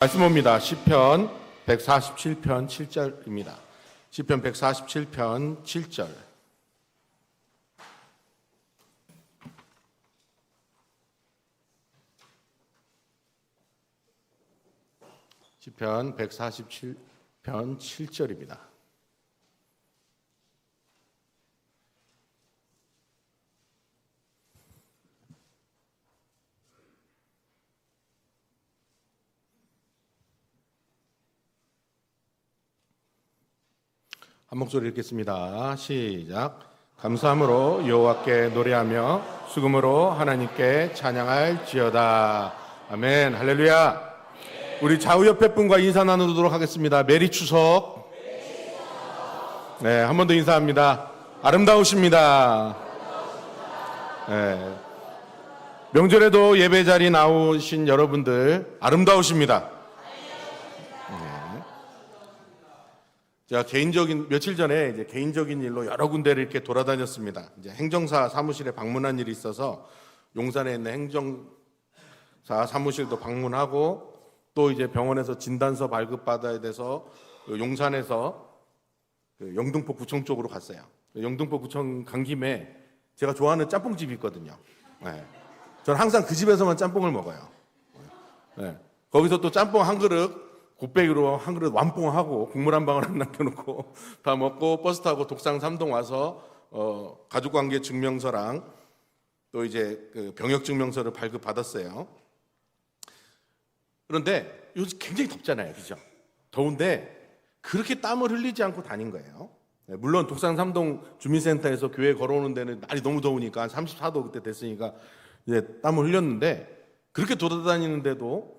말씀입니다. 시편 147편 7절입니다. 시편 147편 7절. 시편 147편 7절입니다. 한 목소리 읽겠습니다. 시작. 감사함으로 여호와께 노래하며 수금으로 하나님께 찬양할지어다. 아멘. 할렐루야. 우리 좌우 옆에 분과 인사 나누도록 하겠습니다. 메리 추석. 네, 한 번 더 인사합니다. 아름다우십니다. 네. 명절에도 예배 자리 나오신 여러분들 아름다우십니다. 제가 며칠 전에 이제 개인적인 일로 여러 군데를 이렇게 돌아다녔습니다. 이제 행정사 사무실에 방문한 일이 있어서 용산에 있는 행정사 사무실도 방문하고 또 이제 병원에서 진단서 발급받아야 돼서 용산에서 영등포 구청 쪽으로 갔어요. 영등포 구청 간 김에 제가 좋아하는 짬뽕집이 있거든요. 네. 저는 항상 그 집에서만 짬뽕을 먹어요. 네. 거기서 또 짬뽕 한 그릇 곱빼기로 한 그릇 완뽕하고 국물 한 방울 남겨놓고 다 먹고 버스 타고 독산 3동 와서 가족관계 증명서랑 또 이제 그 병역 증명서를 발급받았어요. 그런데 요즘 굉장히 덥잖아요, 그죠? 더운데 그렇게 땀을 흘리지 않고 다닌 거예요. 물론 독산 3동 주민센터에서 교회 걸어오는 데는 날이 너무 더우니까 34도 그때 됐으니까 이제 땀을 흘렸는데 그렇게 돌아다니는데도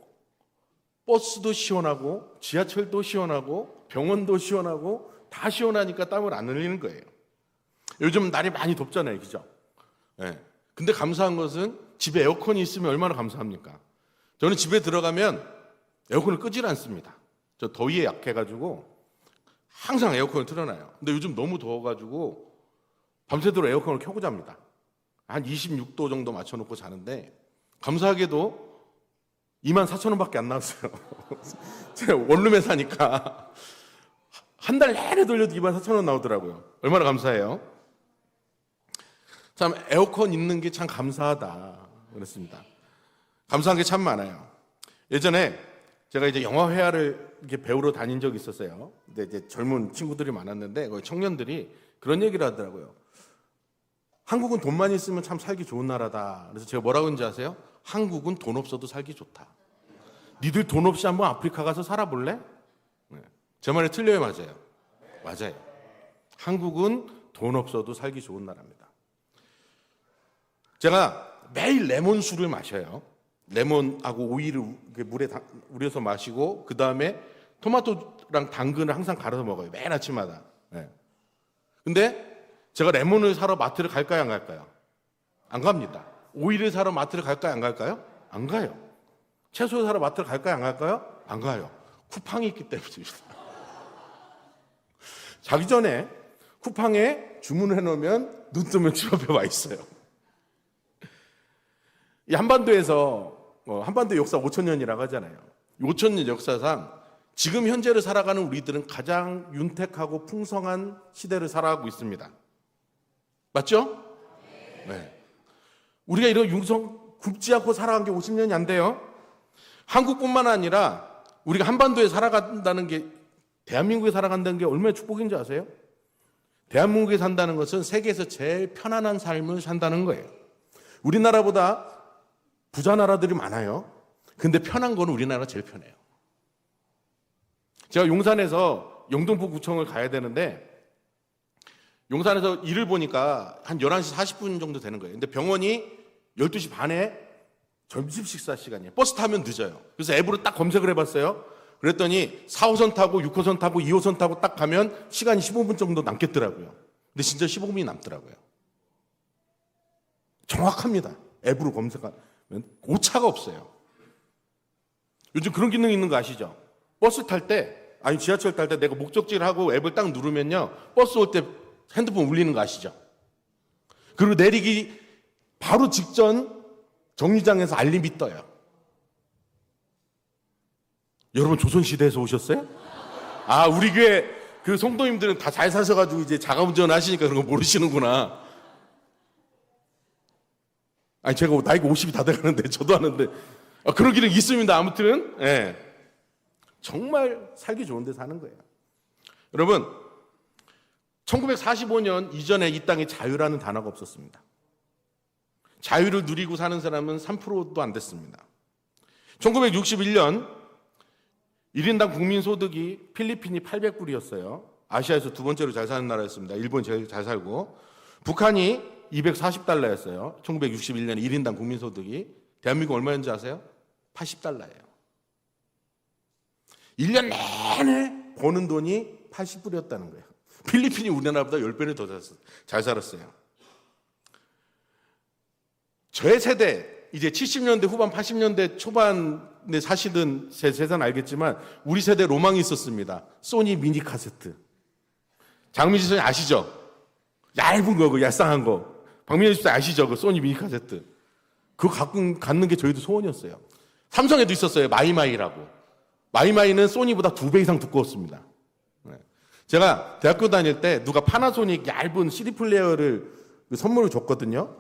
버스도 시원하고 지하철도 시원하고 병원도 시원하고 다 시원하니까 땀을 안 흘리는 거예요. 요즘 날이 많이 덥잖아요, 그죠? 네. 근데 감사한 것은 집에 에어컨이 있으면 얼마나 감사합니까? 저는 집에 들어가면 에어컨을 끄질 않습니다. 저 더위에 약해가지고 항상 에어컨을 틀어놔요. 근데 요즘 너무 더워가지고 밤새도록 에어컨을 켜고 잡니다. 한 26도 정도 맞춰놓고 자는데 감사하게도 24,000원밖에 안 나왔어요. 제가 원룸에 사니까 한 달 내내 돌려도 24,000원 나오더라고요. 얼마나 감사해요. 참 에어컨 있는 게 참 감사하다 그랬습니다. 감사한 게 참 많아요. 예전에 제가 이제 영화 회화를 이렇게 배우러 다닌 적이 있었어요. 근데 이제 젊은 친구들이 많았는데 거기 청년들이 그런 얘기를 하더라고요. 한국은 돈만 있으면 참 살기 좋은 나라다. 그래서 제가 뭐라고 했는지 아세요? 한국은 돈 없어도 살기 좋다. 니들 돈 없이 한번 아프리카 가서 살아볼래? 네. 제 말이 틀려요, 맞아요? 맞아요. 한국은 돈 없어도 살기 좋은 나라입니다. 제가 매일 레몬 술을 마셔요. 레몬하고 오이를 물에 우려서 마시고 그 다음에 토마토랑 당근을 항상 갈아서 먹어요. 매일 아침마다. 네. 근데 제가 레몬을 사러 마트를 갈까요, 안 갈까요? 안 갑니다. 오이를 사러 마트를 갈까요, 안 갈까요? 안 가요. 채소 사러 마트를 갈까요, 안 갈까요? 안 가요. 쿠팡이 있기 때문입니다. 자기 전에 쿠팡에 주문을 해놓으면 눈 뜨면 집 앞에 와 있어요. 이 한반도에서 한반도 역사 5,000년이라고 하잖아요. 5,000년 역사상 지금 현재를 살아가는 우리들은 가장 윤택하고 풍성한 시대를 살아가고 있습니다. 맞죠? 네. 우리가 이런 융성 굽지 않고 살아간 게 50년이 안 돼요. 한국뿐만 아니라 우리가 한반도에 살아간다는 게 대한민국에 살아간다는 게 얼마나 축복인지 아세요? 대한민국에 산다는 것은 세계에서 제일 편안한 삶을 산다는 거예요. 우리나라보다 부자 나라들이 많아요. 근데 편한 건 우리나라가 제일 편해요. 제가 용산에서 영등포 구청을 가야 되는데 용산에서 일을 보니까 한 11시 40분 정도 되는 거예요. 근데 병원이 12시 반에 점심 식사 시간이에요. 버스 타면 늦어요. 그래서 앱으로 딱 검색을 해봤어요. 그랬더니 4호선 타고 6호선 타고 2호선 타고 딱 가면 시간이 15분 정도 남겠더라고요. 근데 진짜 15분이 남더라고요. 정확합니다. 앱으로 검색하면 오차가 없어요. 요즘 그런 기능이 있는 거 아시죠? 버스 탈 때, 아니 지하철 탈 때 내가 목적지를 하고 앱을 딱 누르면요. 버스 올 때 핸드폰 울리는 거 아시죠? 그리고 내리기 바로 직전 정류장에서 알림이 떠요. 여러분 조선시대에서 오셨어요? 아, 우리 교회 그 성도님들은 다 잘 사셔가지고 이제 자가운전 하시니까 그런 거 모르시는구나. 아니, 제가 나이가 50이 다 돼가는데, 저도 하는데. 그런 길은 있습니다. 아무튼, 예. 정말 살기 좋은 데 사는 거예요. 여러분, 1945년 이전에 이 땅에 자유라는 단어가 없었습니다. 자유를 누리고 사는 사람은 3%도 안 됐습니다. 1961년 1인당 국민소득이 필리핀이 800불이었어요. 아시아에서 두 번째로 잘 사는 나라였습니다. 일본이 제일 잘 살고. 북한이 240달러였어요. 1961년에 1인당 국민소득이. 대한민국 얼마였는지 아세요? 80달러예요. 1년 내내 버는 돈이 80불이었다는 거예요. 필리핀이 우리나라보다 10배는 더 잘 살았어요. 저의 세대, 이제 70년대 후반 80년대 초반에 사시던 제 세대는 알겠지만 우리 세대 로망이 있었습니다. 소니 미니 카세트. 장민지 선생님 아시죠? 얇은 거, 그 얄쌍한 거. 박민현 씨 아시죠? 그 소니 미니 카세트. 그거 갖는 게 저희도 소원이었어요. 삼성에도 있었어요. 마이마이라고. 마이마이는 소니보다 2배 이상 두꺼웠습니다. 제가 대학교 다닐 때 누가 파나소닉 얇은 CD 플레이어를 선물을 줬거든요.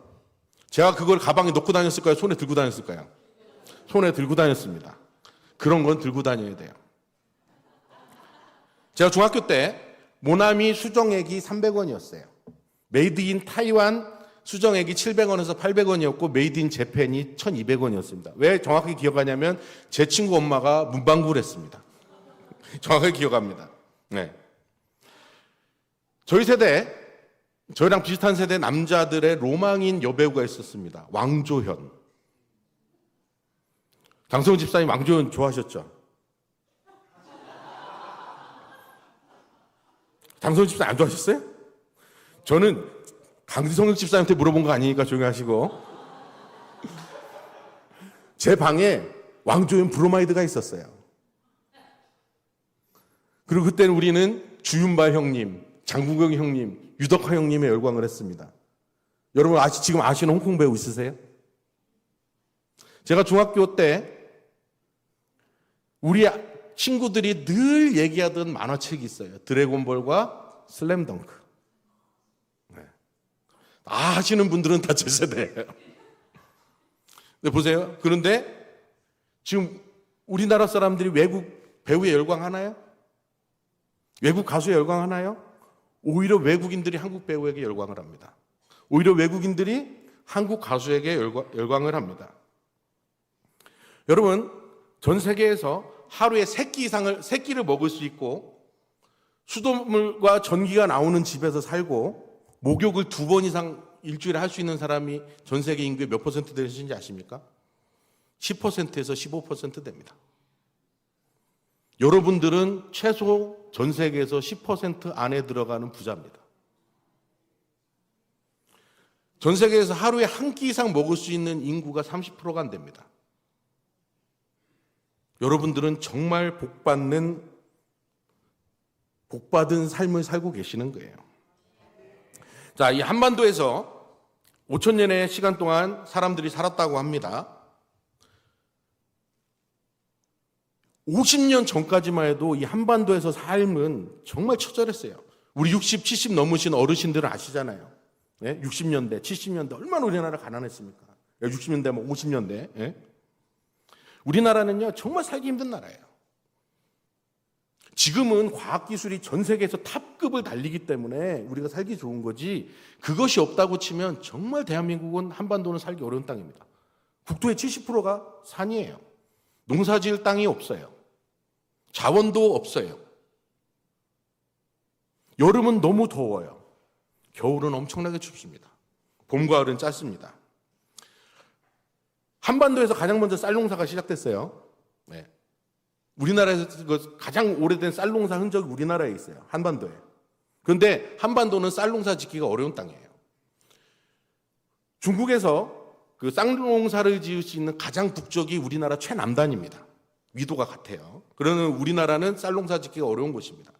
제가 그걸 가방에 넣고 다녔을까요? 손에 들고 다녔을까요? 손에 들고 다녔습니다. 그런 건 들고 다녀야 돼요. 제가 중학교 때 모나미 수정액이 300원이었어요. 메이드 인 타이완 수정액이 700원에서 800원이었고 메이드 인 재팬이 1200원이었습니다. 왜 정확하게 기억하냐면 제 친구 엄마가 문방구를 했습니다. 정확하게 기억합니다. 네. 저희 세대, 저희랑 비슷한 세대 남자들의 로망인 여배우가 있었습니다. 왕조현. 장성훈 집사님 왕조현 좋아하셨죠? 장성훈 집사님 안 좋아하셨어요? 저는 강성혁 집사님한테 물어본 거 아니니까 조용히 하시고. 제 방에 왕조현 브로마이드가 있었어요. 그리고 그때는 우리는 주윤발 형님, 장국영 형님, 유덕화 형님의 열광을 했습니다. 여러분 지금 아시는 홍콩 배우 있으세요? 제가 중학교 때 우리 친구들이 늘 얘기하던 만화책이 있어요. 드래곤볼과 슬램덩크. 네. 아시는 분들은 다 제 세대예요. 네, 보세요. 그런데 지금 우리나라 사람들이 외국 배우에 열광하나요? 외국 가수에 열광하나요? 오히려 외국인들이 한국 배우에게 열광을 합니다. 오히려 외국인들이 한국 가수에게 열광을 합니다. 여러분, 전 세계에서 하루에 3끼를 먹을 수 있고 수돗물과 전기가 나오는 집에서 살고 목욕을 2번 이상 일주일에 할 수 있는 사람이 전 세계 인구의 몇 퍼센트 되는지 아십니까? 10%에서 15% 됩니다. 여러분들은 최소 전 세계에서 10% 안에 들어가는 부자입니다. 전 세계에서 하루에 한 끼 이상 먹을 수 있는 인구가 30%가 안 됩니다. 여러분들은 정말 복받은 삶을 살고 계시는 거예요. 자, 이 한반도에서 5,000년의 시간 동안 사람들이 살았다고 합니다. 50년 전까지만 해도 이 한반도에서 삶은 정말 처절했어요. 우리 60, 70 넘으신 어르신들은 아시잖아요. 예? 60년대, 70년대 얼마나 우리나라 가난했습니까? 60년대, 50년대. 예? 우리나라는요 정말 살기 힘든 나라예요. 지금은 과학기술이 전 세계에서 탑급을 달리기 때문에 우리가 살기 좋은 거지, 그것이 없다고 치면 정말 대한민국은, 한반도는 살기 어려운 땅입니다. 국토의 70%가 산이에요. 농사지을 땅이 없어요. 자원도 없어요. 여름은 너무 더워요. 겨울은 엄청나게 춥습니다. 봄, 가을은 짧습니다. 한반도에서 가장 먼저 쌀 농사가 시작됐어요. 네. 우리나라에서 가장 오래된 쌀 농사 흔적이 우리나라에 있어요. 한반도에. 그런데 한반도는 쌀 농사 짓기가 어려운 땅이에요. 중국에서 그 쌀농사를 지을 수 있는 가장 북쪽이 우리나라 최남단입니다. 위도가 같아요. 그러면 우리나라는 쌀농사 짓기가 어려운 곳입니다.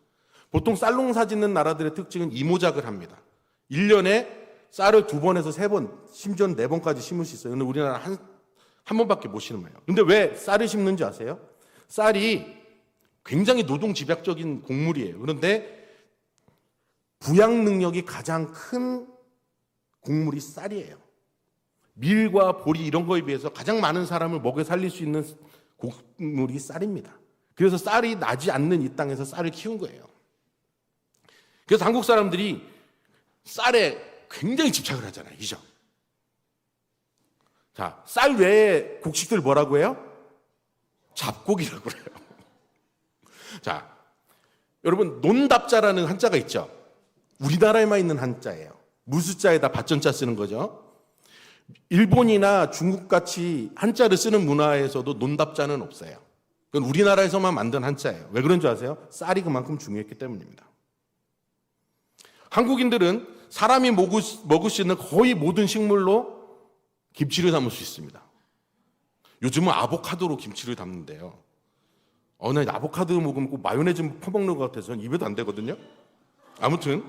보통 쌀농사 짓는 나라들의 특징은 이모작을 합니다. 1년에 쌀을 2번에서 3번, 심지어는 4번까지 심을 수 있어요. 근데 우리나라는 한 번밖에 못 심어요. 근데 왜 쌀을 심는지 아세요? 쌀이 굉장히 노동 집약적인 곡물이에요. 그런데 부양 능력이 가장 큰 곡물이 쌀이에요. 밀과 보리 이런 거에 비해서 가장 많은 사람을 먹여 살릴 수 있는 곡물이 쌀입니다. 그래서 쌀이 나지 않는 이 땅에서 쌀을 키운 거예요. 그래서 한국 사람들이 쌀에 굉장히 집착을 하잖아요. 그죠? 자, 쌀 외에 곡식들 뭐라고 해요? 잡곡이라고 그래요. 자, 여러분 논답자라는 한자가 있죠. 우리나라에만 있는 한자예요. 무수자에다 밭전자 쓰는 거죠. 일본이나 중국같이 한자를 쓰는 문화에서도 논답자는 없어요. 그건 우리나라에서만 만든 한자예요. 왜 그런 줄 아세요? 쌀이 그만큼 중요했기 때문입니다. 한국인들은 사람이 먹을 수 있는 거의 모든 식물로 김치를 담을 수 있습니다. 요즘은 아보카도로 김치를 담는데요. 나 아보카도 먹으면 꼭 마요네즈 퍼먹는 것 같아서 입에도 안 되거든요. 아무튼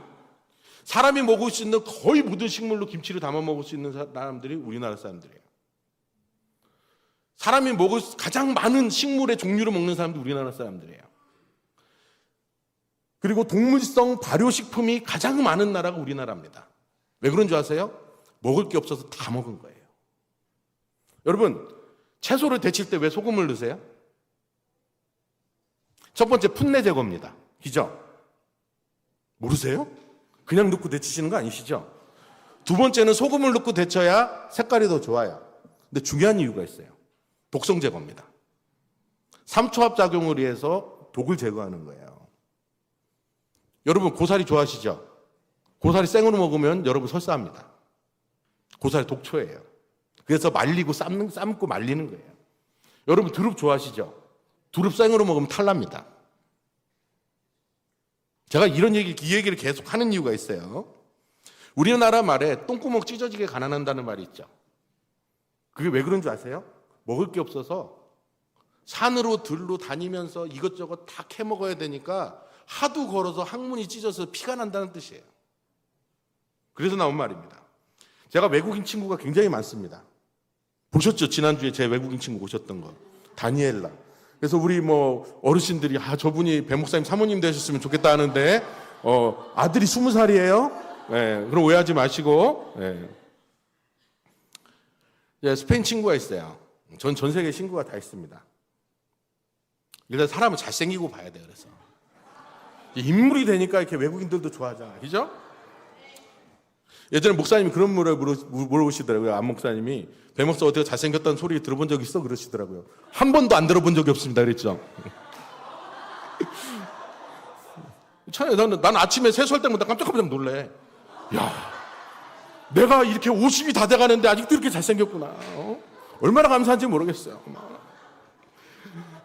사람이 먹을 수 있는 거의 모든 식물로 김치를 담아 먹을 수 있는 사람들이 우리나라 사람들이에요. 사람이 먹을 가장 많은 식물의 종류를 먹는 사람들이 우리나라 사람들이에요. 그리고 동물성 발효식품이 가장 많은 나라가 우리나라입니다. 왜 그런 줄 아세요? 먹을 게 없어서 다 먹은 거예요. 여러분, 채소를 데칠 때 왜 소금을 넣으세요? 첫 번째 풋내 제거입니다. 그죠? 모르세요? 그냥 넣고 데치시는 거 아니시죠? 두 번째는 소금을 넣고 데쳐야 색깔이 더 좋아요. 근데 중요한 이유가 있어요. 독성 제거입니다. 삼초합 작용을 위해서 독을 제거하는 거예요. 여러분 고사리 좋아하시죠? 고사리 생으로 먹으면 여러분 설사합니다. 고사리 독초예요. 그래서 말리고 삶고 말리는 거예요. 여러분 두릅 좋아하시죠? 두릅 생으로 먹으면 탈납니다. 제가 이 얘기를 계속 하는 이유가 있어요. 우리나라 말에 똥구멍 찢어지게 가난한다는 말이 있죠. 그게 왜 그런 줄 아세요? 먹을 게 없어서 산으로 들로 다니면서 이것저것 다 캐먹어야 되니까 하도 걸어서 항문이 찢어서 피가 난다는 뜻이에요. 그래서 나온 말입니다. 제가 외국인 친구가 굉장히 많습니다. 보셨죠? 지난주에 제 외국인 친구 오셨던 거. 다니엘라. 그래서 우리 어르신들이 저분이 배 목사님 사모님 되셨으면 좋겠다 하는데 아들이 20살이에요. 네, 그럼 오해하지 마시고. 네. 스페인 친구가 있어요. 전 세계 친구가 다 있습니다. 일단 사람은 잘생기고 봐야 돼요. 그래서 인물이 되니까 이렇게 외국인들도 좋아하잖아요. 그죠? 예전에 목사님이 그런 물어보시더라고요. 안 목사님이 배 목사 어떻게 잘생겼다는 소리 들어본 적 있어? 그러시더라고요. 한 번도 안 들어본 적이 없습니다. 그랬죠. 난 아침에 세수할 때마다 깜짝깜짝 놀래. 야, 내가 이렇게 50이 다 돼가는데 아직도 이렇게 잘생겼구나. 얼마나 감사한지 모르겠어요.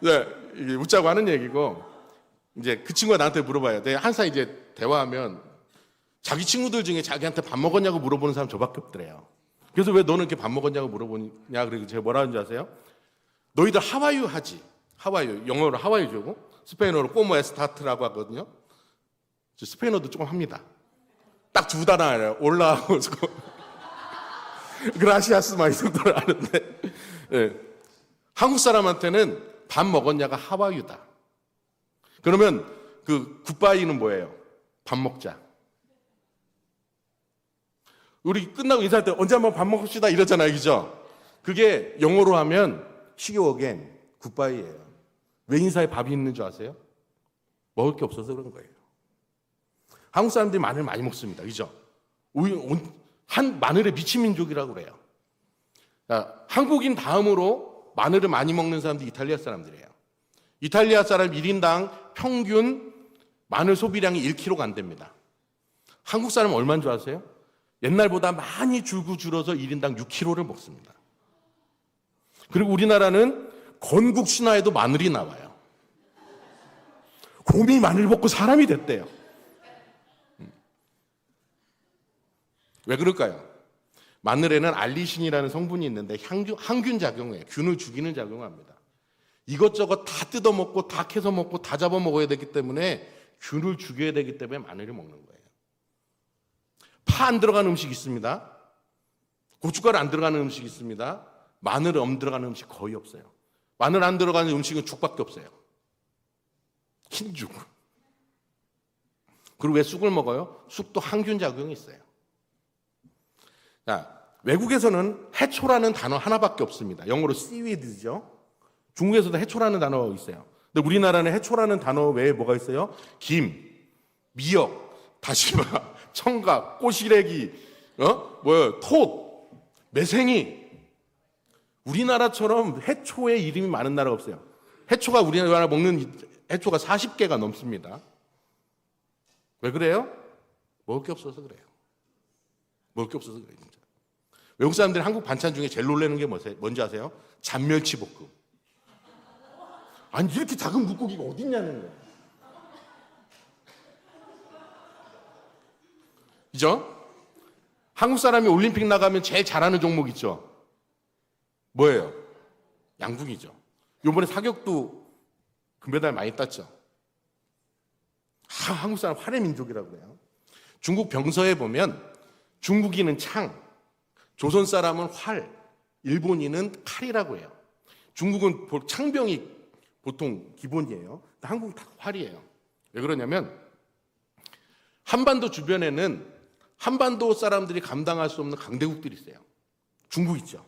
네, 이게 웃자고 하는 얘기고, 이제 그 친구가 나한테 물어봐요. 내가 항상 이제 대화하면 자기 친구들 중에 자기한테 밥 먹었냐고 물어보는 사람 저밖에 없더래요. 그래서 왜 너는 이렇게 밥 먹었냐고 물어보냐. 그리고 제가 뭐라 하는지 아세요? 너희들 하와이유 하지. 하와이유. 영어로 하와이유고 스페인어로 꼬모 에스타트라고 하거든요. 저 스페인어도 조금 합니다. 딱 두 단어 알아요. 올라오고 그라시아스 막 이 정도를 아는데 네. 한국 사람한테는 밥 먹었냐가 하와이유다. 그러면 그 굿바이는 뭐예요? 밥 먹자. 우리 끝나고 인사할 때 언제 한번 밥 먹읍시다 이러잖아요. 그죠? 그게 영어로 하면 see you again, 굿바이예요. 왜 인사에 밥이 있는 줄 아세요? 먹을 게 없어서 그런 거예요. 한국 사람들이 마늘 많이 먹습니다. 그죠? 마늘의 미친 민족이라고 그래요. 한국인 다음으로 마늘을 많이 먹는 사람들이 이탈리아 사람들이에요. 이탈리아 사람 1인당 평균 마늘 소비량이 1kg가 안 됩니다. 한국 사람은 얼마인 줄 아세요? 옛날보다 많이 줄어서 1인당 6kg를 먹습니다. 그리고 우리나라는 건국 신화에도 마늘이 나와요. 곰이 마늘 먹고 사람이 됐대요. 왜 그럴까요? 마늘에는 알리신이라는 성분이 있는데 항균 작용을 해요. 균을 죽이는 작용을 합니다. 이것저것 다 뜯어먹고 다 캐서 먹고 다 잡아먹어야 되기 때문에 균을 죽여야 되기 때문에 마늘을 먹는 거예요. 파 안 들어가는 음식이 있습니다. 고춧가루 안 들어가는 음식이 있습니다. 마늘 들어가는 음식 거의 없어요. 마늘 안 들어가는 음식은 죽밖에 없어요. 흰죽. 그리고 왜 쑥을 먹어요? 쑥도 항균 작용이 있어요. 자, 외국에서는 해초라는 단어 하나밖에 없습니다. 영어로 seaweed죠. 중국에서도 해초라는 단어가 있어요. 근데 우리나라는 해초라는 단어 외에 뭐가 있어요? 김, 미역, 다시마, 청각, 꼬시래기, 톳, 매생이. 우리나라처럼 해초의 이름이 많은 나라가 없어요. 해초가 우리나라 먹는 해초가 40개가 넘습니다. 왜 그래요? 먹을 게 없어서 그래요. 먹을 게 없어서 그래요, 진짜. 외국 사람들이 한국 반찬 중에 제일 놀라는 게 뭔지 아세요? 잔멸치볶음. 아니, 이렇게 작은 물고기가 어딨냐는 거예요. 그죠? 한국 사람이 올림픽 나가면 제일 잘하는 종목 있죠? 뭐예요? 양궁이죠. 요번에 사격도 금메달 많이 땄죠. 한국 사람 활의 민족이라고 그래요. 중국 병서에 보면 중국인은 창, 조선 사람은 활, 일본인은 칼이라고 해요. 중국은 창병이 보통 기본이에요. 한국은 다 활이에요. 왜 그러냐면 한반도 주변에는 한반도 사람들이 감당할 수 없는 강대국들이 있어요. 중국 있죠.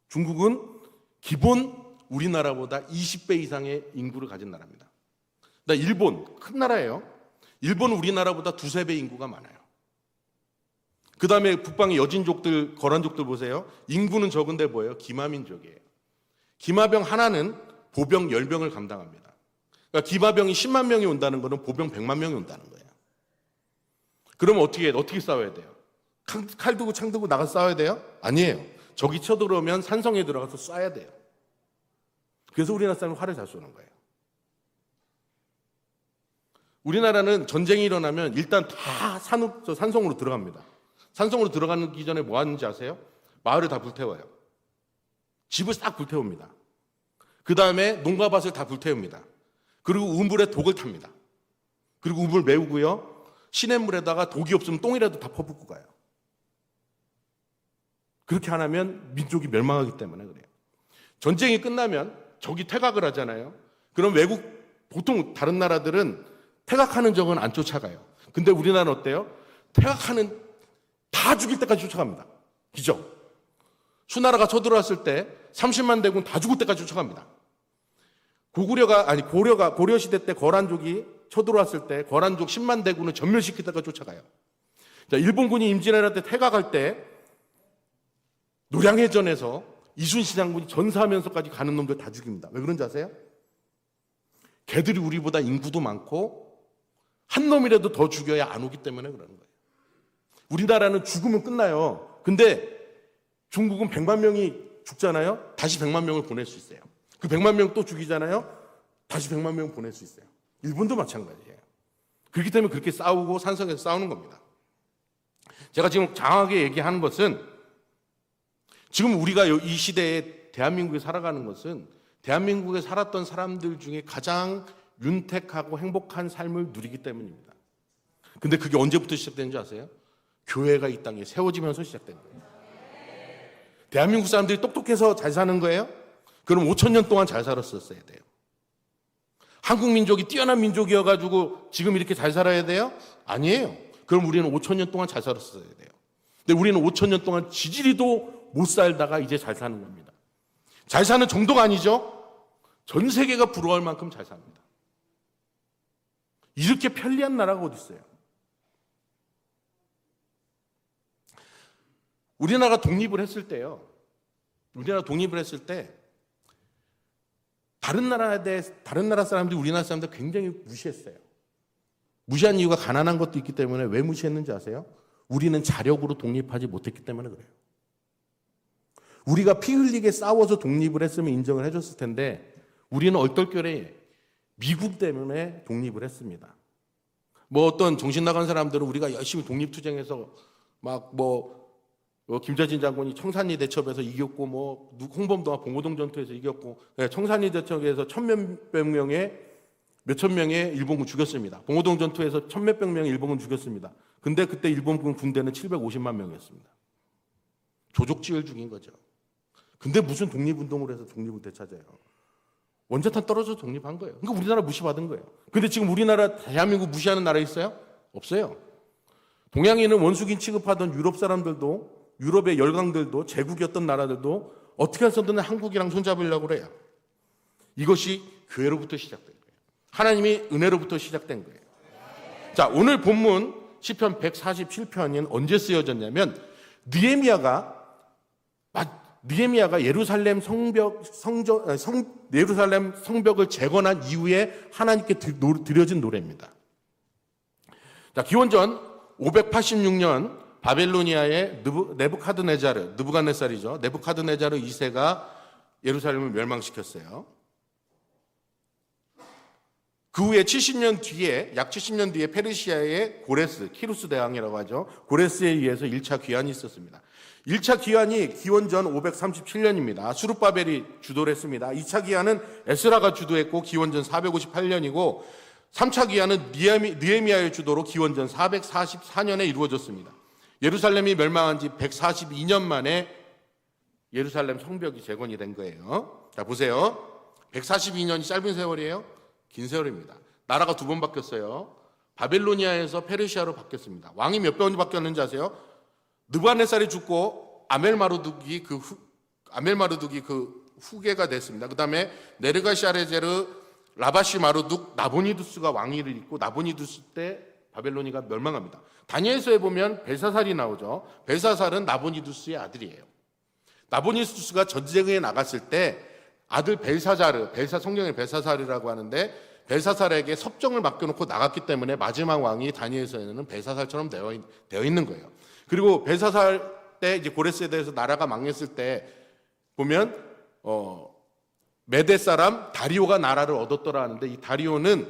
중국은 기본 우리나라보다 20배 이상의 인구를 가진 나라입니다. 일본, 큰 나라예요. 일본은 우리나라보다 두세 배 인구가 많아요. 그 다음에 북방의 여진족들, 거란족들 보세요. 인구는 적은데 뭐예요? 기마민족이에요. 기마병 하나는 보병 10병을 감당합니다. 그러니까 기마병이 10만 명이 온다는 거는 보병 100만 명이 온다는 거예요. 그러면 어떻게 싸워야 돼요? 칼 두고 창 두고 나가서 싸워야 돼요? 아니에요. 적이 쳐들어오면 산성에 들어가서 쏴야 돼요. 그래서 우리나라 사람은 활을 잘 쏘는 거예요. 우리나라는 전쟁이 일어나면 일단 다 산성으로 들어갑니다. 산성으로 들어가기 전에 뭐 하는지 아세요? 마을을 다 불태워요. 집을 싹 불태웁니다. 그 다음에 농가밭을 다 불태웁니다. 그리고 우물에 독을 탑니다. 그리고 우물 메우고요. 시냇물에다가 독이 없으면 똥이라도 다 퍼붓고 가요. 그렇게 안 하면 민족이 멸망하기 때문에 그래요. 전쟁이 끝나면 적이 퇴각을 하잖아요. 그럼 보통 다른 나라들은 퇴각하는 적은 안 쫓아가요. 근데 우리나라는 어때요? 퇴각하는 다 죽일 때까지 쫓아갑니다. 그죠? 수나라가 쳐들어왔을 때 30만 대군 다 죽을 때까지 쫓아갑니다. 고려 시대 때 거란족이 쳐들어왔을 때 거란족 10만 대군을 전멸시킬 때까지 쫓아가요. 자, 일본군이 임진왜란 때 퇴각할 때 노량해전에서 이순신 장군이 전사하면서까지 가는 놈들 다 죽입니다. 왜 그런지 아세요? 걔들이 우리보다 인구도 많고 한 놈이라도 더 죽여야 안 오기 때문에 그러는 거예요. 우리나라는 죽으면 끝나요. 근데 중국은 100만 명이 죽잖아요. 다시 100만 명을 보낼 수 있어요. 그 100만 명 또 죽이잖아요. 다시 100만 명 보낼 수 있어요. 일본도 마찬가지예요. 그렇기 때문에 그렇게 싸우고 산성에서 싸우는 겁니다. 제가 지금 장하게 얘기하는 것은 지금 우리가 이 시대에 대한민국에 살아가는 것은 대한민국에 살았던 사람들 중에 가장 윤택하고 행복한 삶을 누리기 때문입니다. 근데 그게 언제부터 시작되는지 아세요? 교회가 이 땅에 세워지면서 시작된 거예요. 대한민국 사람들이 똑똑해서 잘 사는 거예요? 그럼 5,000년 동안 잘 살았었어야 돼요. 한국 민족이 뛰어난 민족이어가지고 지금 이렇게 잘 살아야 돼요? 아니에요. 그럼 우리는 5,000년 동안 잘 살았어야 돼요. 근데 우리는 5,000년 동안 지지리도 못 살다가 이제 잘 사는 겁니다. 잘 사는 정도가 아니죠? 전 세계가 부러워할 만큼 잘 삽니다. 이렇게 편리한 나라가 어디 있어요? 우리나라가 독립을 했을 때요. 우리나라 독립을 했을 때 다른 나라 사람들이 우리나라 사람들 굉장히 무시했어요. 무시한 이유가 가난한 것도 있기 때문에 왜 무시했는지 아세요? 우리는 자력으로 독립하지 못했기 때문에 그래요. 우리가 피 흘리게 싸워서 독립을 했으면 인정을 해줬을 텐데 우리는 얼떨결에 미국 때문에 독립을 했습니다. 어떤 정신 나간 사람들은 우리가 열심히 독립투쟁해서 김대진 장군이 청산리 대첩에서 이겼고 홍범도가 봉오동 전투에서 이겼고 청산리 대첩에서 몇천 명의 일본군 죽였습니다. 봉오동 전투에서 천몇백 명의 일본군 죽였습니다. 근데 그때 일본군 군대는 750만 명이었습니다. 조족지을 중인 거죠. 근데 무슨 독립운동을 해서 독립을 되찾아요? 원자탄 떨어져서 독립한 거예요. 그러니까 우리나라 무시받은 거예요. 근데 지금 우리나라 대한민국 무시하는 나라 있어요? 없어요. 동양인은 원수긴 취급하던 유럽 사람들도, 유럽의 열강들도, 제국이었던 나라들도 어떻게 해서든 한국이랑 손잡으려고 그래요. 이것이 교회로부터 시작된 거예요. 하나님이 은혜로부터 시작된 거예요. 자, 오늘 본문 시편 147편이 언제 쓰여졌냐면 느헤미야가 예루살렘 예루살렘 성벽을 재건한 이후에 하나님께 드려진 노래입니다. 자, 기원전 586년 바벨로니아의 느부갓네살이죠. 느부갓네살 2세가 예루살렘을 멸망시켰어요. 그 후에 70년 뒤에, 약 70년 뒤에 페르시아의 고레스, 키루스 대왕이라고 하죠. 고레스에 의해서 1차 귀환이 있었습니다. 1차 귀환이 기원전 537년입니다. 수룹바벨이 주도를 했습니다. 2차 귀환은 에스라가 주도했고 기원전 458년이고 3차 귀환은 느헤미야의 주도로 기원전 444년에 이루어졌습니다. 예루살렘이 멸망한 지 142년 만에 예루살렘 성벽이 재건이 된 거예요. 자, 보세요. 142년이 짧은 세월이에요? 긴 세월입니다. 나라가 두 번 바뀌었어요. 바벨로니아에서 페르시아로 바뀌었습니다. 왕이 몇 번 바뀌었는지 아세요? 느부갓네살이 죽고 아멜마르둑이 그 후계가 됐습니다. 그 다음에 네르가샤레제르 라바시 마르둑 나보니두스가 왕위를 잇고 나보니두스 때 바벨로니가 멸망합니다. 다니엘서에 보면 벨사살이 나오죠. 벨사살은 나보니두스의 아들이에요. 나보니두스가 전쟁에 나갔을 때 아들 성경의 벨사살이라고 하는데 벨사살에게 섭정을 맡겨놓고 나갔기 때문에 마지막 왕이 다니엘서에는 벨사살처럼 되어 있는 거예요. 그리고 벨사살 때 이제 고레스에 대해서 나라가 망했을 때 보면 메데 사람 다리오가 나라를 얻었더라 하는데 이 다리오는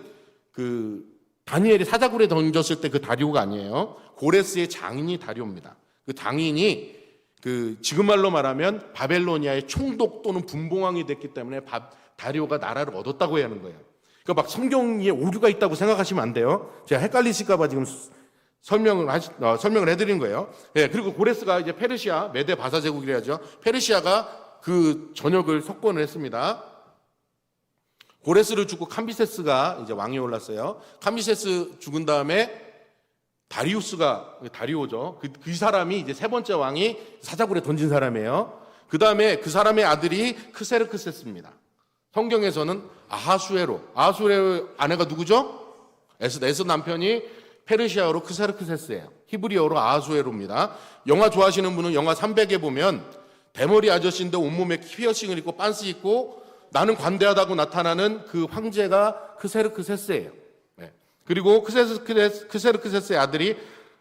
그 다니엘이 사자굴에 던졌을 때 그 다리오가 아니에요. 고레스의 장인이 다리오입니다. 그 장인이 그 지금 말로 말하면 바벨로니아의 총독 또는 분봉왕이 됐기 때문에 다리오가 나라를 얻었다고 해야 하는 거예요. 그러니까 막 성경에 오류가 있다고 생각하시면 안 돼요. 제가 헷갈리실까봐 지금 설명을 해드린 거예요. 예, 그리고 고레스가 이제 페르시아, 메데 바사 제국이라죠. 페르시아가 그 전역을 석권을 했습니다. 고레스를 죽고 캄비세스가 이제 왕이 올랐어요. 캄비세스 죽은 다음에 다리오죠. 그 사람이 이제 세 번째 왕이 사자굴에 던진 사람이에요. 그 다음에 그 사람의 아들이 크세르크세스입니다. 성경에서는 아하수에로 아내가 누구죠? 에스 남편이 페르시아어로 크세르크세스예요. 히브리어로 아하수에로입니다. 영화 좋아하시는 분은 영화 300에 보면 대머리 아저씨인데 온몸에 피어싱을 입고 빤스 입고 나는 관대하다고 나타나는 그 황제가 크세르크세스예요. 네. 그리고 크세르크세스의 아들이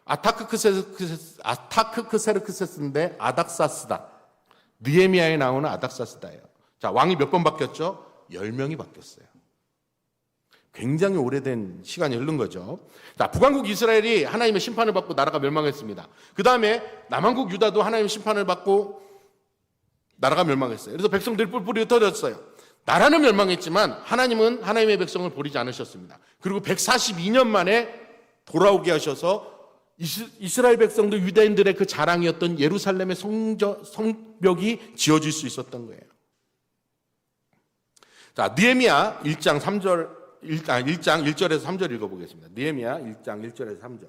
아타크크세르크세스인데 아닥사스다. 느헤미야에 나오는 아닥사스다예요. 자, 왕이 몇 번 바뀌었죠? 10명이 바뀌었어요. 굉장히 오래된 시간이 흐른 거죠. 자, 북왕국 이스라엘이 하나님의 심판을 받고 나라가 멸망했습니다. 그 다음에 남왕국 유다도 하나님의 심판을 받고 나라가 멸망했어요. 그래서 백성들이 뿔뿔이 흩어졌어요. 나라는 멸망했지만 하나님은 하나님의 백성을 버리지 않으셨습니다. 그리고 142년 만에 돌아오게 하셔서 이스라엘 백성들 유대인들의 그 자랑이었던 예루살렘의 성벽이 지어질 수 있었던 거예요. 자, 느헤미야 1장 1절에서 3절 읽어보겠습니다. 느헤미야 1장 1절에서 3절.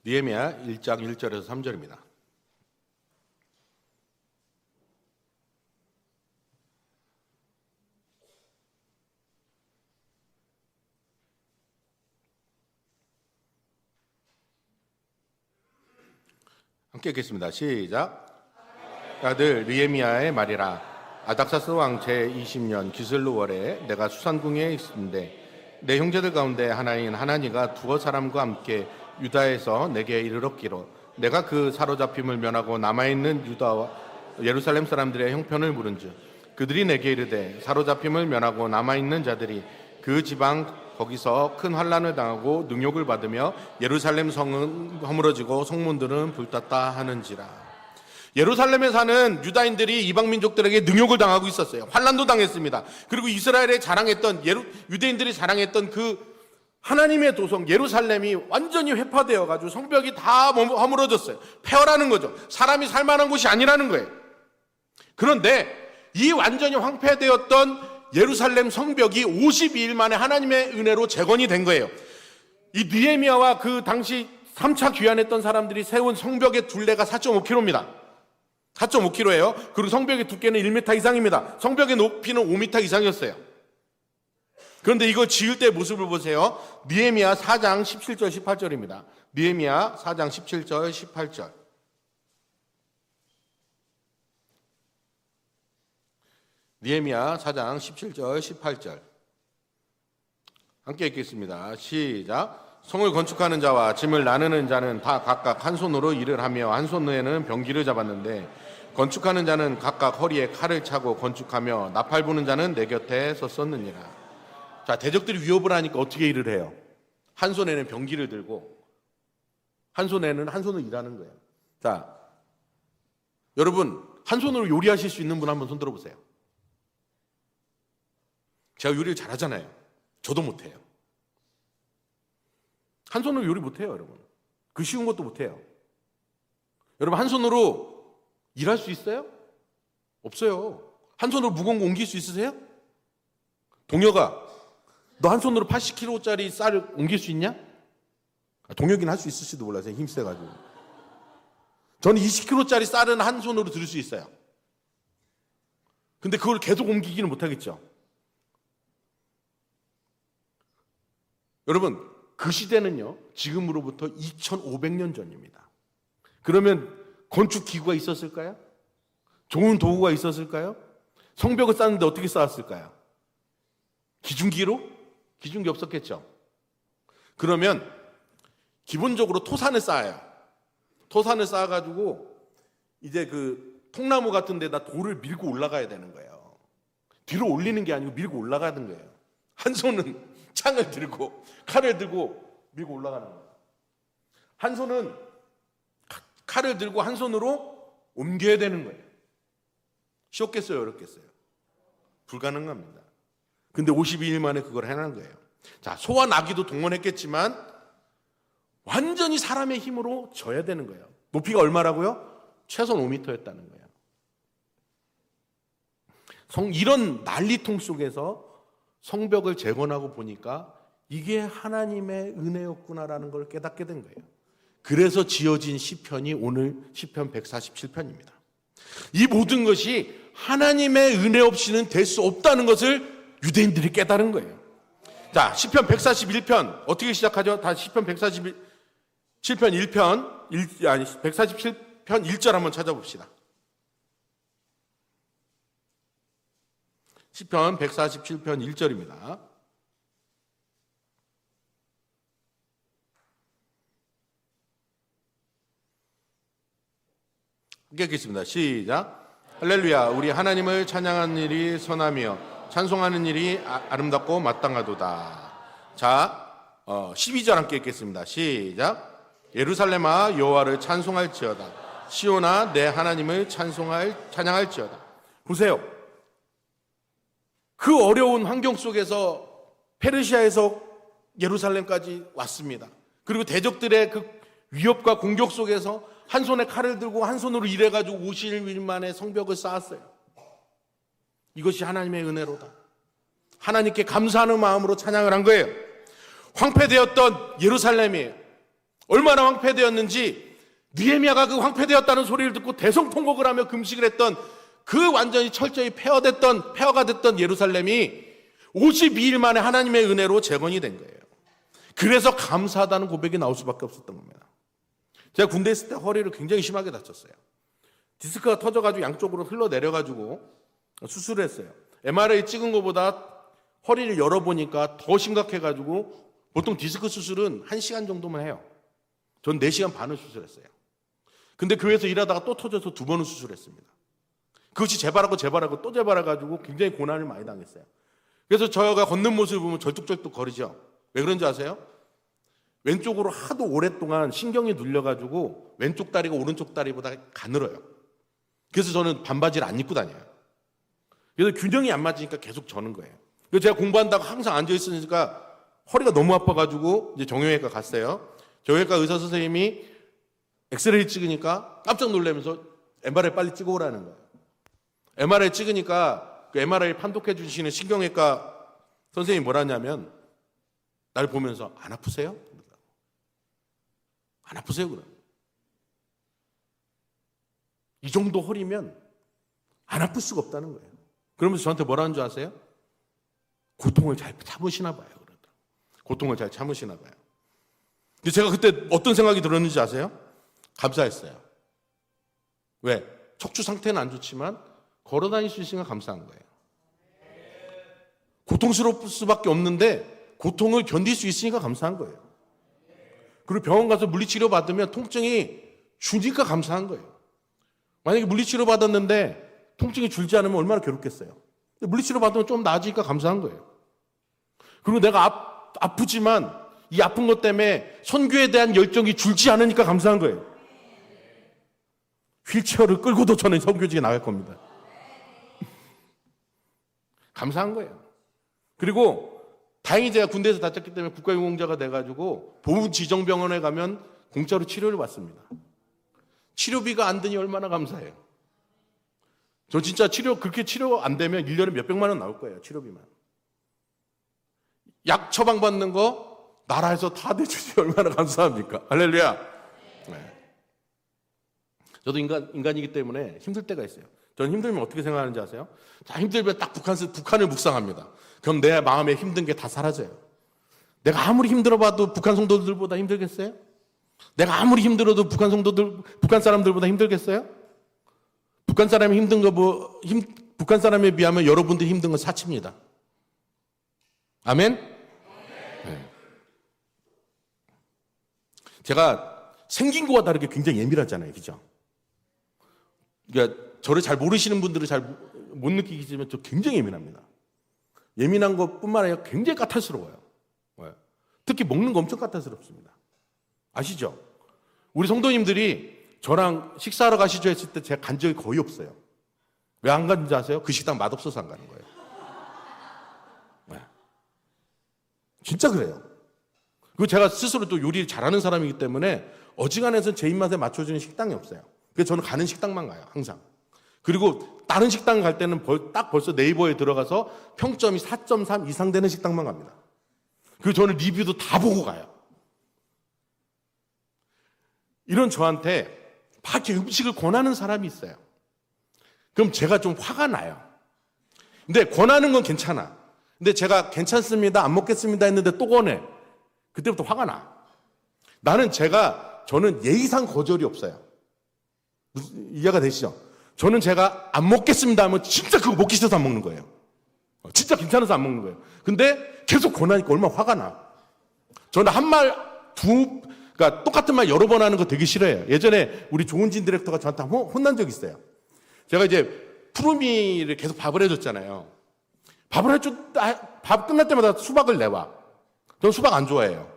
느헤미야 1장 1절에서 3절입니다. 함께 읽겠습니다. 시작. 아들 느헤미야의 말이라. 아닥사스 왕 제20년 기슬루 월에 내가 수산궁에 있는데 내 형제들 가운데 하나인 하나니가 두어 사람과 함께 유다에서 내게 이르렀기로 내가 그 사로잡힘을 면하고 남아있는 유다와 예루살렘 사람들의 형편을 물은즉 그들이 내게 이르되 사로잡힘을 면하고 남아있는 자들이 그 지방 거기서 큰 환난을 당하고 능욕을 받으며 예루살렘 성은 허물어지고 성문들은 불탔다 하는지라. 예루살렘에 사는 유다인들이 이방 민족들에게 능욕을 당하고 있었어요. 환난도 당했습니다. 그리고 이스라엘에 자랑했던 유대인들이 자랑했던 그 하나님의 도성 예루살렘이 완전히 회파되어 가지고 성벽이 다 허물어졌어요. 폐허라는 거죠. 사람이 살 만한 곳이 아니라는 거예요. 그런데 이 완전히 황폐되었던 예루살렘 성벽이 52일 만에 하나님의 은혜로 재건이 된 거예요. 이 느헤미야와 그 당시 3차 귀환했던 사람들이 세운 성벽의 둘레가 4.5km입니다. 4.5km예요. 그리고 성벽의 두께는 1m 이상입니다. 성벽의 높이는 5m 이상이었어요. 그런데 이걸 지을 때 모습을 보세요. 느헤미야 4장 17절 18절입니다. 느헤미야 4장 17절 18절. 느헤미야 4장 17절 18절. 함께 읽겠습니다. 시작. 성을 건축하는 자와 짐을 나누는 자는 다 각각 한 손으로 일을 하며 한 손에는 병기를 잡았는데 건축하는 자는 각각 허리에 칼을 차고 건축하며 나팔 부는 자는 내 곁에 섰었느니라. 자, 대적들이 위협을 하니까 어떻게 일을 해요? 한 손에는 병기를 들고 한 손으로 일하는 거예요. 자, 여러분 한 손으로 요리하실 수 있는 분 한번 손 들어보세요. 제가 요리를 잘하잖아요. 저도 못해요. 한 손으로 요리 못해요, 여러분. 그 쉬운 것도 못해요. 여러분 한 손으로 일할 수 있어요? 없어요. 한 손으로 무거운 거 옮길 수 있으세요? 동혁아, 너 한 손으로 80kg짜리 쌀을 옮길 수 있냐? 동혁이는 할 수 있을지도 몰라요. 힘 세가지고. 저는 20kg짜리 쌀은 한 손으로 들을 수 있어요. 근데 그걸 계속 옮기기는 못하겠죠. 여러분 그 시대는요 지금으로부터 2500년 전입니다. 그러면 건축기구가 있었을까요? 좋은 도구가 있었을까요? 성벽을 쌓는데 어떻게 쌓았을까요? 기중기로? 기중기 없었겠죠. 그러면 기본적으로 토산을 쌓아요. 토산을 쌓아가지고 이제 그 통나무 같은 데다 돌을 밀고 올라가야 되는 거예요. 뒤로 올리는 게 아니고 밀고 올라가는 거예요. 한 손은 창을 들고 칼을 들고 밀고 올라가는 거예요. 한 손은 칼을 들고 한 손으로 옮겨야 되는 거예요. 쉬웠겠어요? 어렵겠어요? 불가능합니다. 근데 52일 만에 그걸 해낸 거예요. 자, 소와 나귀도 동원했겠지만 완전히 사람의 힘으로 져야 되는 거예요. 높이가 얼마라고요? 최소 5m였다는 거예요. 이런 난리통 속에서 성벽을 재건하고 보니까 이게 하나님의 은혜였구나라는 걸 깨닫게 된 거예요. 그래서 지어진 시편이 오늘 시편 147편입니다. 이 모든 것이 하나님의 은혜 없이는 될 수 없다는 것을 유대인들이 깨달은 거예요. 자, 시편 141편 어떻게 시작하죠? 다 시편 147편 147편 1절 한번 찾아봅시다. 시편 147편 1절입니다. 함께 읽겠습니다. 시작. 할렐루야. 우리 하나님을 찬양하는 일이 선하며 찬송하는 일이 아름답고 마땅하도다. 자, 12절 함께 읽겠습니다. 시작. 예루살렘아 여호와를 찬송할지어다. 시온아 내 하나님을 찬양할지어다. 보세요. 그 어려운 환경 속에서 페르시아에서 예루살렘까지 왔습니다. 그리고 대적들의 그 위협과 공격 속에서 한 손에 칼을 들고 한 손으로 일해가지고 50일 만에 성벽을 쌓았어요. 이것이 하나님의 은혜로다. 하나님께 감사하는 마음으로 찬양을 한 거예요. 황폐되었던 예루살렘이 얼마나 황폐되었는지 느헤미야가 그 황폐되었다는 소리를 듣고 대성통곡을 하며 금식을 했던 그 완전히 철저히 폐허가 됐던 예루살렘이 52일 만에 하나님의 은혜로 재건이 된 거예요. 그래서 감사하다는 고백이 나올 수밖에 없었던 겁니다. 제가 군대에 있을 때 허리를 굉장히 심하게 다쳤어요. 디스크가 터져가지고 양쪽으로 흘러내려가지고 수술을 했어요. MRI 찍은 것보다 허리를 열어보니까 더 심각해가지고 보통 디스크 수술은 1시간 정도만 해요. 전 4시간 반을 수술했어요. 근데 교회에서 일하다가 또 터져서 2번을 수술했습니다. 그것이 재발하고 또 재발해가지고 굉장히 고난을 많이 당했어요. 그래서 저희가 걷는 모습을 보면 절뚝절뚝 거리죠. 왜 그런지 아세요? 왼쪽으로 하도 오랫동안 신경이 눌려가지고 왼쪽 다리가 오른쪽 다리보다 가늘어요. 그래서 저는 반바지를 안 입고 다녀요. 그래서 균형이 안 맞으니까 계속 저는 거예요. 그래서 제가 공부한다고 항상 앉아있으니까 허리가 너무 아파가지고 이제 정형외과 갔어요. 정형외과 의사 선생님이 엑스레이 찍으니까 깜짝 놀라면서 MRI 빨리 찍어오라는 거예요. MRI 찍으니까 그 MRI 판독해 주시는 신경외과 선생님이 뭐라 하냐면 날 보면서 안 아프세요? 안 아프세요? 그럼 이 정도 허리면 안 아플 수가 없다는 거예요. 그러면서 저한테 뭐라는 줄 아세요? 고통을 잘 참으시나 봐요. 그러다. 고통을 잘 참으시나 봐요. 근데 제가 그때 어떤 생각이 들었는지 아세요? 감사했어요. 왜? 척추 상태는 안 좋지만 걸어 다닐 수 있으니까 감사한 거예요. 고통스러울 수밖에 없는데 고통을 견딜 수 있으니까 감사한 거예요. 그리고 병원 가서 물리치료 받으면 통증이 주니까 감사한 거예요. 만약에 물리치료 받았는데 통증이 줄지 않으면 얼마나 괴롭겠어요. 물리치료 받으면 좀 나아지니까 감사한 거예요. 그리고 내가 아프지만 이 아픈 것 때문에 선교에 대한 열정이 줄지 않으니까 감사한 거예요. 휠체어를 끌고도 저는 선교지에 나갈 겁니다. 감사한 거예요. 그리고 다행히 제가 군대에서 다쳤기 때문에 국가유공자가 돼가지고 보훈지정병원에 가면 공짜로 치료를 받습니다. 치료비가 안 드니 얼마나 감사해요. 저 진짜 그렇게 치료 안 되면 1년에 몇백만 원 나올 거예요. 치료비만. 약 처방받는 거 나라에서 다 내주지 얼마나 감사합니까? 할렐루야. 네. 저도 인간이기 때문에 힘들 때가 있어요. 저는 힘들면 어떻게 생각하는지 아세요? 자, 힘들면 딱 북한을 묵상합니다. 그럼 내 마음에 힘든 게 다 사라져요. 내가 아무리 힘들어봐도 북한 성도들보다 힘들겠어요? 내가 아무리 힘들어도 북한 사람들보다 힘들겠어요? 북한 사람이 힘든 거 북한 사람에 비하면 여러분들이 힘든 건 사치입니다. 아멘? 네. 제가 생긴 거와 다르게 굉장히 예민하잖아요. 그죠? 그러니까 저를 잘 모르시는 분들은 잘 못 느끼겠지만 저 굉장히 예민합니다. 예민한 것뿐만 아니라 굉장히 까탈스러워요. 특히 먹는 거 엄청 까탈스럽습니다. 아시죠? 우리 성도님들이 저랑 식사하러 가시죠 했을 때 제가 간 적이 거의 없어요. 왜 안 갔는지 아세요? 그 식당 맛없어서 안 가는 거예요. 진짜 그래요. 그리고 제가 스스로 또 요리를 잘하는 사람이기 때문에 어지간해서 제 입맛에 맞춰주는 식당이 없어요. 그래서 저는 가는 식당만 가요. 항상. 그리고 다른 식당 갈 때는 딱 벌써 네이버에 들어가서 평점이 4.3 이상 되는 식당만 갑니다. 그리고 저는 리뷰도 다 보고 가요. 이런 저한테 밖에 음식을 권하는 사람이 있어요. 그럼 제가 좀 화가 나요. 근데 권하는 건 괜찮아. 근데 제가 괜찮습니다, 안 먹겠습니다 했는데 또 권해. 그때부터 화가 나. 저는 예의상 거절이 없어요. 이해가 되시죠? 저는 제가 안 먹겠습니다 하면 진짜 그거 먹기 싫어서 안 먹는 거예요. 진짜 괜찮아서 안 먹는 거예요. 근데 계속 권하니까 얼마나 화가 나. 저는 그러니까 똑같은 말 여러 번 하는 거 되게 싫어해요. 예전에 우리 조은진 디렉터가 저한테 혼난 적이 있어요. 제가 이제 푸르미를 계속 밥을 해줬잖아요. 밥 끝날 때마다 수박을 내와. 저는 수박 안 좋아해요.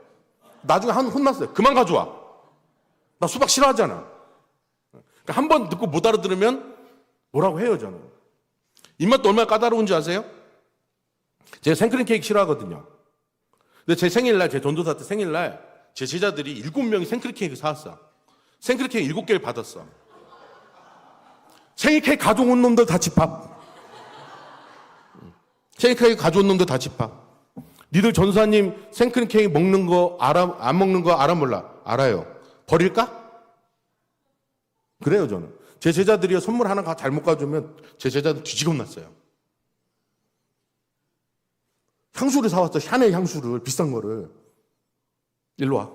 나중에 혼났어요. 그만 가져와. 나 수박 싫어하잖아. 그러니까 한 번 듣고 못 알아들으면 뭐라고 해요, 저는. 입맛도 얼마나 까다로운지 아세요? 제가 생크림 케이크 싫어하거든요. 근데 제 생일날, 제 전도사 때 생일날 제 제자들이 7명이 생크림 케이크 사왔어. 생크림 케이크 7개를 받았어. 생일 케이크 가져온 놈들 다 집합. 생일 케이크 가져온 놈들 다 집합. 니들 전도사님 생크림 케이크 먹는 거 알아? 안 먹는 거 알아 몰라? 알아요. 버릴까? 그래요, 저는. 제 제자들이 선물 하나 잘못 가져오면 제 제자들 뒤지고 났어요. 향수를 사왔어. 샤넬 향수를, 비싼 거를. 일로 와.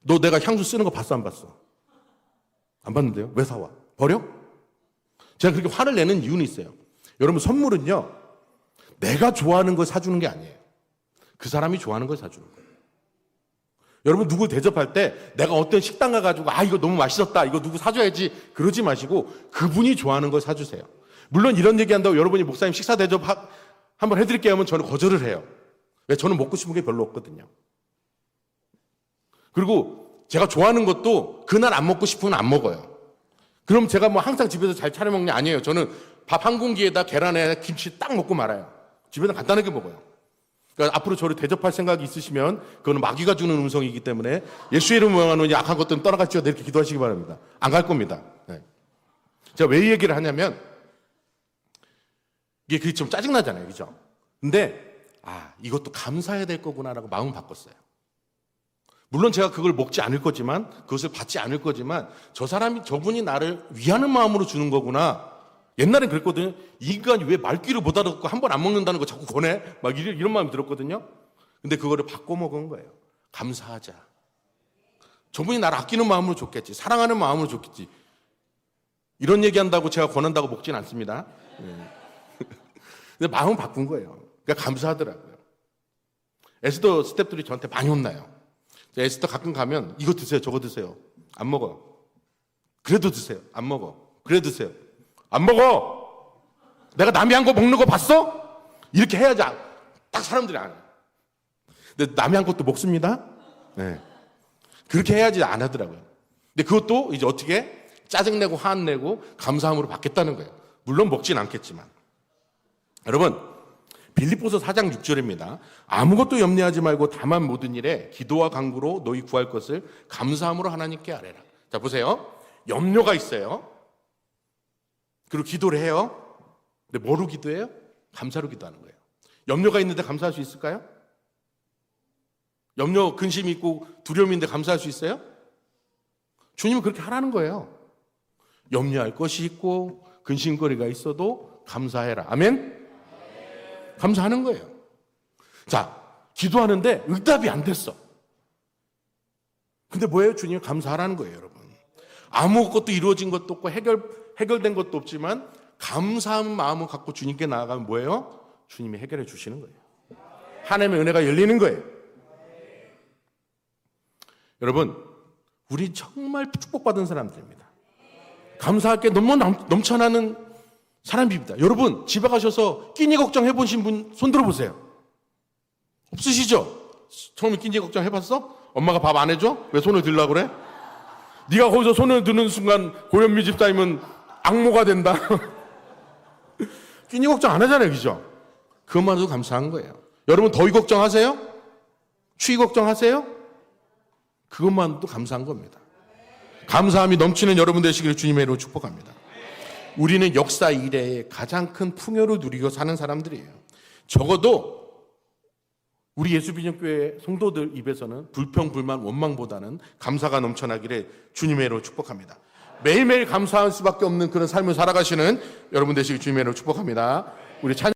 너 내가 향수 쓰는 거 봤어, 안 봤어? 안 봤는데요? 왜 사와? 버려? 제가 그렇게 화를 내는 이유는 있어요. 여러분, 선물은요, 내가 좋아하는 걸 사주는 게 아니에요. 그 사람이 좋아하는 걸 사주는 거예요. 여러분, 누구 대접할 때 내가 어떤 식당 가가지고 이거 너무 맛있었다, 이거 누구 사줘야지, 그러지 마시고 그분이 좋아하는 걸 사주세요. 물론 이런 얘기한다고 여러분이 목사님 식사 대접 한번 해드릴게요 하면 저는 거절을 해요. 왜? 저는 먹고 싶은 게 별로 없거든요. 그리고 제가 좋아하는 것도 그날 안 먹고 싶으면 안 먹어요. 그럼 제가 뭐 항상 집에서 잘 차려 먹는 게 아니에요. 저는 밥 한 공기에다 계란에 김치 딱 먹고 말아요. 집에서 간단하게 먹어요. 그러니까 앞으로 저를 대접할 생각이 있으시면 그거는 마귀가 주는 음성이기 때문에 예수의 이름으로 명하노니 악한 것들은 떠나갈지어다 이렇게 기도하시기 바랍니다. 안 갈 겁니다. 네. 제가 왜 이 얘기를 하냐면 이게 그게 좀 짜증나잖아요. 그죠? 근데 이것도 감사해야 될 거구나라고 마음을 바꿨어요. 물론 제가 그걸 먹지 않을 거지만 그것을 받지 않을 거지만 저분이 나를 위하는 마음으로 주는 거구나. 옛날엔 그랬거든요. 이 인간이 왜 말귀를 못 알아듣고 한 번 안 먹는다는 거 자꾸 권해? 막 이런 마음이 들었거든요. 근데 그거를 바꿔 먹은 거예요. 감사하자. 저분이 나를 아끼는 마음으로 줬겠지. 사랑하는 마음으로 줬겠지. 이런 얘기한다고 제가 권한다고 먹진 않습니다. 근데 마음을 바꾼 거예요. 그러니까 감사하더라고요. 에스더 스태프들이 저한테 많이 혼나요. 에스더 가끔 가면 이거 드세요, 저거 드세요. 안 먹어. 그래도 드세요. 안 먹어. 그래 드세요. 안 먹어. 내가 남이 한 거 먹는 거 봤어? 이렇게 해야지 딱 사람들이 안 해. 근데 남이 한 것도 먹습니다. 네. 그렇게 해야지 안 하더라고요. 근데 그것도 이제 어떻게 짜증내고 화내고 감사함으로 받겠다는 거예요. 물론 먹진 않겠지만. 여러분, 빌립보서 4장 6절입니다. 아무것도 염려하지 말고 다만 모든 일에 기도와 간구로 너희 구할 것을 감사함으로 하나님께 아뢰라. 자, 보세요. 염려가 있어요. 그리고 기도를 해요. 근데 뭐로 기도해요? 감사로 기도하는 거예요. 염려가 있는데 감사할 수 있을까요? 염려, 근심이 있고 두려움인데 감사할 수 있어요? 주님은 그렇게 하라는 거예요. 염려할 것이 있고 근심거리가 있어도 감사해라. 아멘? 감사하는 거예요. 자, 기도하는데 응답이 안 됐어. 근데 뭐예요? 주님 감사하라는 거예요, 여러분. 아무것도 이루어진 것도 없고 해결된 것도 없지만 감사한 마음을 갖고 주님께 나아가면 뭐예요? 주님이 해결해 주시는 거예요. 하나님의 은혜가 열리는 거예요. 여러분, 우리 정말 축복받은 사람들입니다. 감사할 게 너무 넘쳐나는 사람입니다. 여러분, 집에 가셔서 끼니 걱정 해보신 분 손 들어보세요. 없으시죠? 처음에 끼니 걱정 해봤어? 엄마가 밥 안 해줘? 왜 손을 들려고 그래? 네가 거기서 손을 드는 순간 고현미 집사님은 악모가 된다. 끼니 걱정 안 하잖아요. 그죠? 그것만으로도 감사한 거예요. 여러분, 더위 걱정하세요? 추위 걱정하세요? 그것만도 감사한 겁니다. 감사함이 넘치는 여러분 되시기를 주님의 이름으로 축복합니다. 우리는 역사 이래에 가장 큰 풍요를 누리고 사는 사람들이에요. 적어도 우리 예수비전교회 성도들 입에서는 불평, 불만, 원망보다는 감사가 넘쳐나기를 주님의 이름으로 축복합니다. 매일매일 감사할 수밖에 없는 그런 삶을 살아가시는 여러분 되시길 주님의 이름으로 축복합니다. 우리 찬양